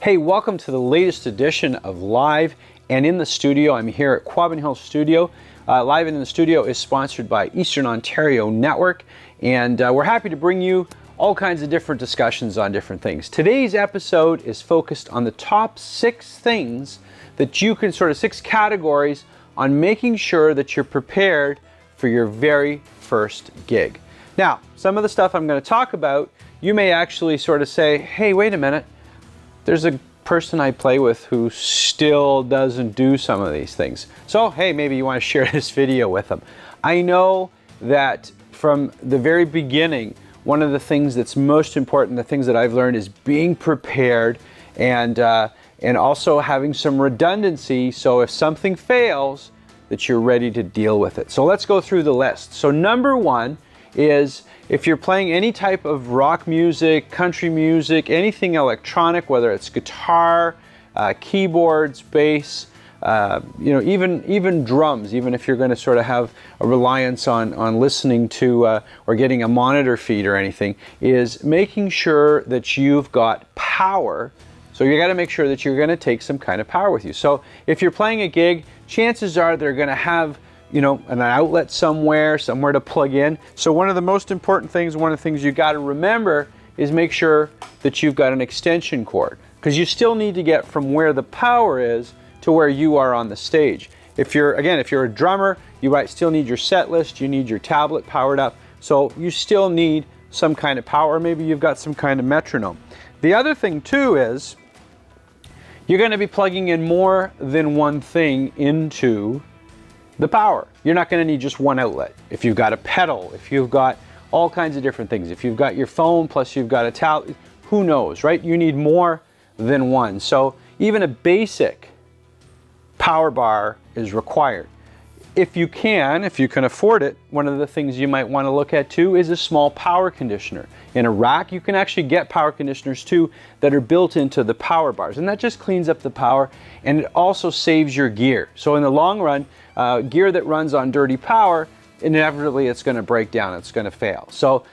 Hey, welcome to the latest edition of Live and in the Studio. I'm here at Quabbin Hill Studio. Live and in the Studio is sponsored by Eastern Ontario Network, and we're happy to bring you all kinds of different discussions on different things. Today's episode is focused on the top 6 things that you can, sort of 6 categories on making sure that you're prepared for your very first gig. Now, some of the stuff I'm going to talk about, you may actually sort of say, hey, wait a minute, there's a person I play with who still doesn't do some of these things. So, hey, maybe you want to share this video with them. I know that from the very beginning, one of the things that's most important, the things that I've learned, is being prepared and also having some redundancy, so if something fails, that you're ready to deal with it. So let's go through the list. So number 1 is, if you're playing any type of rock music, country music, anything electronic, whether it's guitar, keyboards, bass, even drums, even if you're going to sort of have a reliance on listening to or getting a monitor feed or anything, is making sure that you've got power. So you got to make sure that you're going to take some kind of power with you. So if you're playing a gig, chances are they're going to have an outlet somewhere to plug in. So one of the most important things, one of the things you got to remember is make sure that you've got an extension cord, because you still need to get from where the power is to where you are on the stage. If you're a drummer, you might still need your set list, you need your tablet powered up, so you still need some kind of power. Maybe you've got some kind of metronome. The other thing too is you're going to be plugging in more than one thing into the power. You're not going to need just one outlet. If you've got a pedal, if you've got all kinds of different things, if you've got your phone plus you've got a tablet, who knows, right? You need more than one. So even a basic power bar is required. If you can afford it, one of the things you might want to look at too is a small power conditioner. In a rack, you can actually get power conditioners too that are built into the power bars, and that just cleans up the power, and it also saves your gear. So in the long run, gear that runs on dirty power, inevitably it's going to break down, it's going to fail. So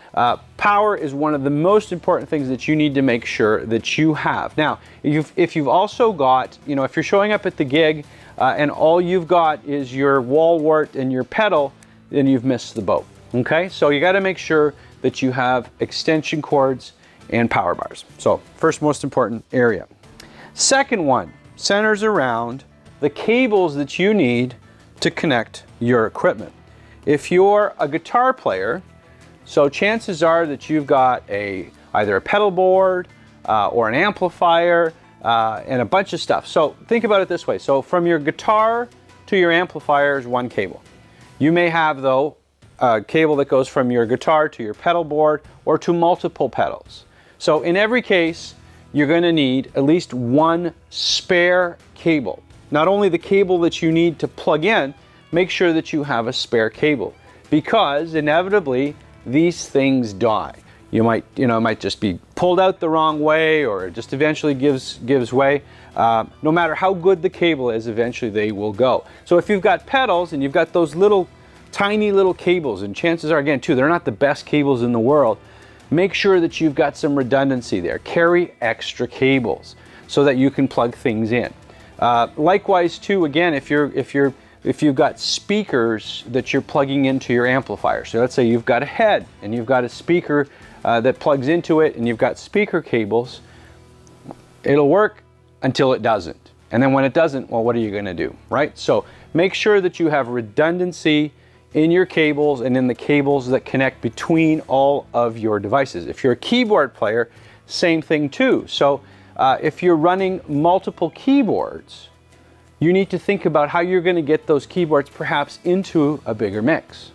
power is one of the most important things that you need to make sure that you have. Now, if you've also got, if you're showing up at the gig and all you've got is your wall wart and your pedal, then you've missed the boat. Okay, so you got to make sure that you have extension cords and power bars. So first most important area. Second one centers around the cables that you need to connect your equipment. If you're a guitar player, so chances are that you've got either a pedal board or an amplifier and a bunch of stuff. So think about it this way. So from your guitar to your amplifier is one cable. You may have, though, a cable that goes from your guitar to your pedal board or to multiple pedals. So in every case, you're going to need at least one spare cable. Not only the cable that you need to plug in, make sure that you have a spare cable, because inevitably these things die. You might, it might just be pulled out the wrong way, or it just eventually gives way. No matter how good the cable is, eventually they will go. So if you've got pedals and you've got those tiny little cables, and chances are, again, too, they're not the best cables in the world, make sure that you've got some redundancy there. Carry extra cables so that you can plug things in. Likewise, too, again, if you've got speakers that you're plugging into your amplifier. So let's say you've got a head and you've got a speaker that plugs into it, and you've got speaker cables. It'll work until it doesn't. And then when it doesn't, well, what are you going to do, right? So make sure that you have redundancy in your cables and in the cables that connect between all of your devices. If you're a keyboard player, same thing too. So if you're running multiple keyboards, you need to think about how you're going to get those keyboards perhaps into a bigger mix.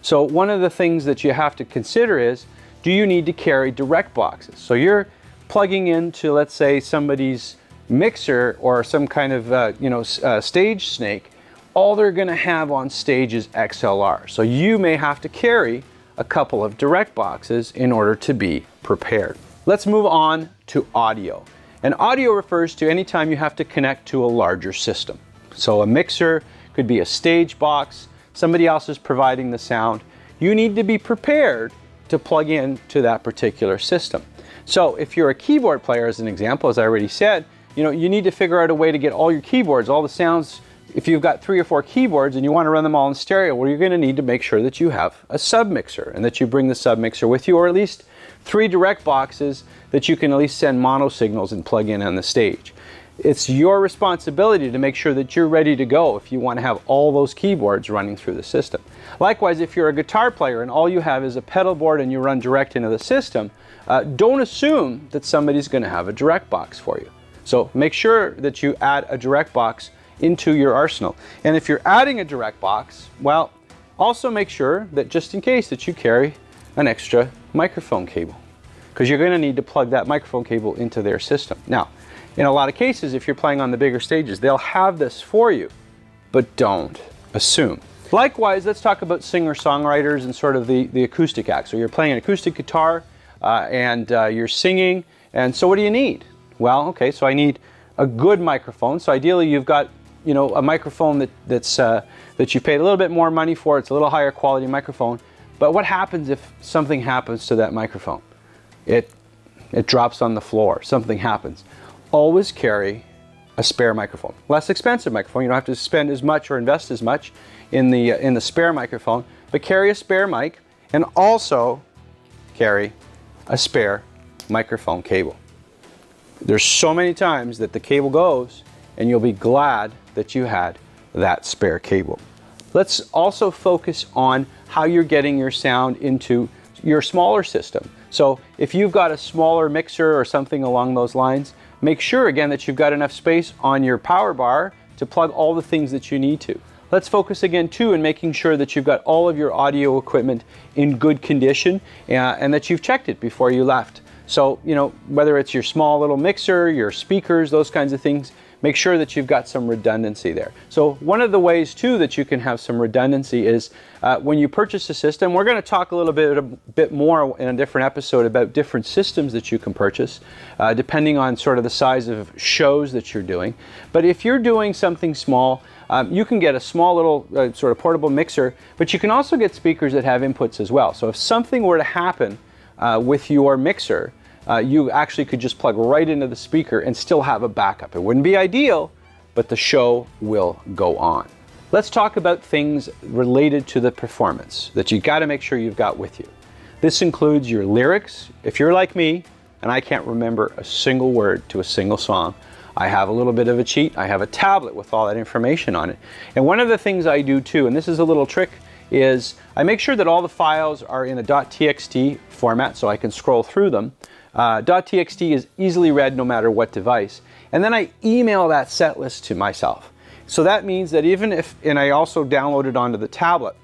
So one of the things that you have to consider is, do you need to carry direct boxes? So you're plugging into, let's say, somebody's mixer or some kind of stage snake. All they're going to have on stage is XLR. So you may have to carry a couple of direct boxes in order to be prepared. Let's move on to audio. And audio refers to any time you have to connect to a larger system. So a mixer could be a stage box, somebody else is providing the sound. You need to be prepared to plug in to that particular system. So if you're a keyboard player, as an example, as I already said, you need to figure out a way to get all your keyboards, all the sounds. If you've got 3 or 4 keyboards and you want to run them all in stereo, well, you're going to need to make sure that you have a submixer and that you bring the submixer with you, or at least 3 direct boxes that you can at least send mono signals and plug in on the stage. It's your responsibility to make sure that you're ready to go if you want to have all those keyboards running through the system. Likewise, if you're a guitar player and all you have is a pedal board and you run direct into the system, don't assume that somebody's going to have a direct box for you. So make sure that you add a direct box into your arsenal. And if you're adding a direct box, well, also make sure that just in case that you carry an extra microphone cable, because you're going to need to plug that microphone cable into their system. Now, in a lot of cases, if you're playing on the bigger stages, they'll have this for you, but don't assume. Likewise, let's talk about singer-songwriters and sort of the acoustic act. So you're playing an acoustic guitar and you're singing, and so what do you need? Well, okay, so I need a good microphone. So ideally, you've got a microphone that you paid a little bit more money for. It's a little higher quality microphone. But what happens if something happens to that microphone? It drops on the floor. Something happens. Always carry a spare microphone. Less expensive microphone. You don't have to spend as much or invest as much in the spare microphone, but carry a spare mic and also carry a spare microphone cable. There's so many times that the cable goes and you'll be glad that you had that spare cable. Let's also focus on how you're getting your sound into your smaller system. So if you've got a smaller mixer or something along those lines, make sure again that you've got enough space on your power bar to plug all the things that you need to. Let's focus again too in making sure that you've got all of your audio equipment in good condition and that you've checked it before you left. So, whether it's your small little mixer, your speakers, those kinds of things, make sure that you've got some redundancy there. So one of the ways too that you can have some redundancy is when you purchase a system. We're going to talk a little bit more in a different episode about different systems that you can purchase depending on sort of the size of shows that you're doing. But if you're doing something small, you can get a small little sort of portable mixer, but you can also get speakers that have inputs as well. So if something were to happen with your mixer, you actually could just plug right into the speaker and still have a backup. It wouldn't be ideal, but the show will go on. Let's talk about things related to the performance that you got to make sure you've got with you. This includes your lyrics. If you're like me and I can't remember a single word to a single song, I have a little bit of a cheat. I have a tablet with all that information on it. And one of the things I do too, and this is a little trick, is I make sure that all the files are in a .txt format so I can scroll through them. .txt is easily read no matter what device. And then I email that set list to myself. So that means that even if, and I also download it onto the tablet,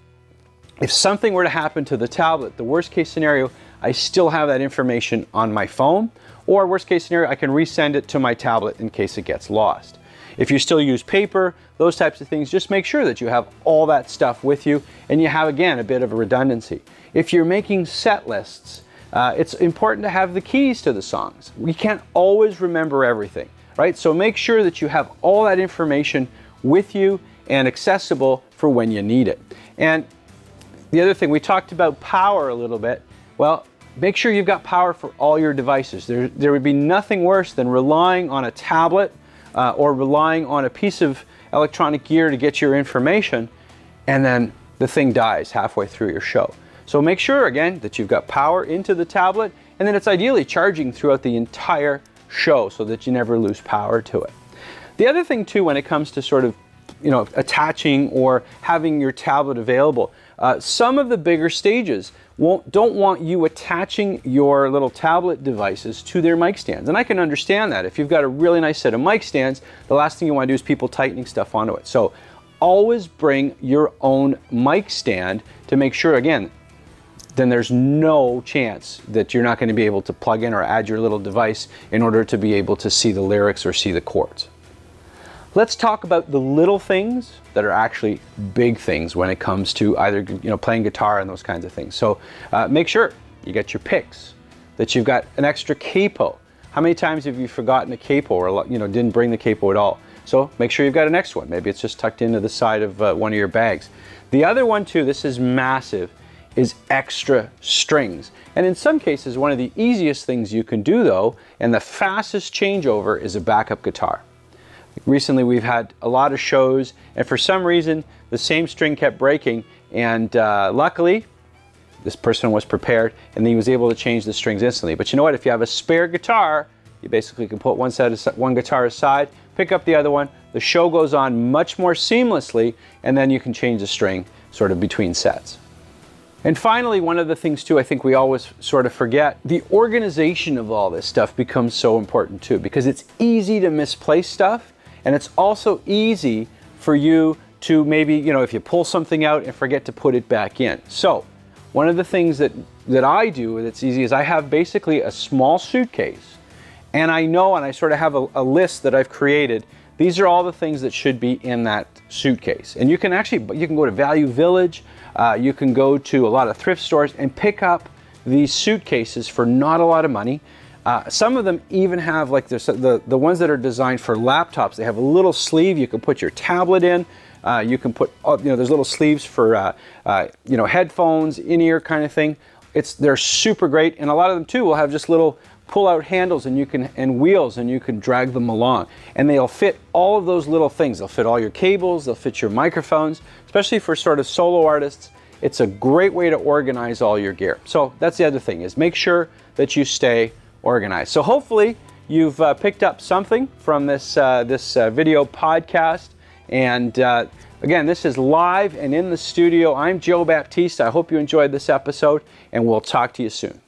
if something were to happen to the tablet, the worst case scenario, I still have that information on my phone, or worst case scenario, I can resend it to my tablet in case it gets lost. If you still use paper, those types of things, just make sure that you have all that stuff with you and you have, again, a bit of a redundancy. If you're making set lists, it's important to have the keys to the songs. We can't always remember everything, right? So make sure that you have all that information with you and accessible for when you need it. And the other thing, we talked about power a little bit. Well, make sure you've got power for all your devices. There would be nothing worse than relying on a tablet or relying on a piece of electronic gear to get your information, and then the thing dies halfway through your show. So make sure, again, that you've got power into the tablet, and then it's ideally charging throughout the entire show so that you never lose power to it. The other thing too, when it comes to sort of attaching or having your tablet available, some of the bigger stages don't want you attaching your little tablet devices to their mic stands. And I can understand that. If you've got a really nice set of mic stands, the last thing you want to do is people tightening stuff onto it. So always bring your own mic stand to make sure, again, then there's no chance that you're not going to be able to plug in or add your little device in order to be able to see the lyrics or see the chords. Let's talk about the little things that are actually big things when it comes to either playing guitar and those kinds of things. So make sure you get your picks, that you've got an extra capo. How many times have you forgotten a capo or didn't bring the capo at all? So make sure you've got an extra one. Maybe it's just tucked into the side of one of your bags. The other one too, this is massive, is extra strings. And in some cases, one of the easiest things you can do though, and the fastest changeover, is a backup guitar. Recently we've had a lot of shows, and for some reason the same string kept breaking, and luckily this person was prepared and he was able to change the strings instantly. But you know what, if you have a spare guitar, you basically can put one guitar aside, pick up the other one, the show goes on much more seamlessly, and then you can change the string sort of between sets. And finally, one of the things too, I think we always sort of forget, the organization of all this stuff becomes so important too, because it's easy to misplace stuff, and it's also easy for you to maybe, if you pull something out and forget to put it back in. So one of the things that I do that's easy is I have basically a small suitcase, and I sort of have a list that I've created. These are all the things that should be in that suitcase. And you can go to Value Village, you can go to a lot of thrift stores and pick up these suitcases for not a lot of money. Some of them even have, like the ones that are designed for laptops, they have a little sleeve you can put your tablet in. You can put, there's little sleeves for, headphones, in-ear kind of thing. They're super great, and a lot of them too will have just little pull-out handles and wheels, and you can drag them along. And they'll fit all of those little things. They'll fit all your cables, they'll fit your microphones, especially for sort of solo artists. It's a great way to organize all your gear. So that's the other thing, is make sure that you stay organized. So hopefully you've picked up something from this video podcast. And again, this is live and in the studio. I'm Joe Baptiste. I hope you enjoyed this episode, and we'll talk to you soon.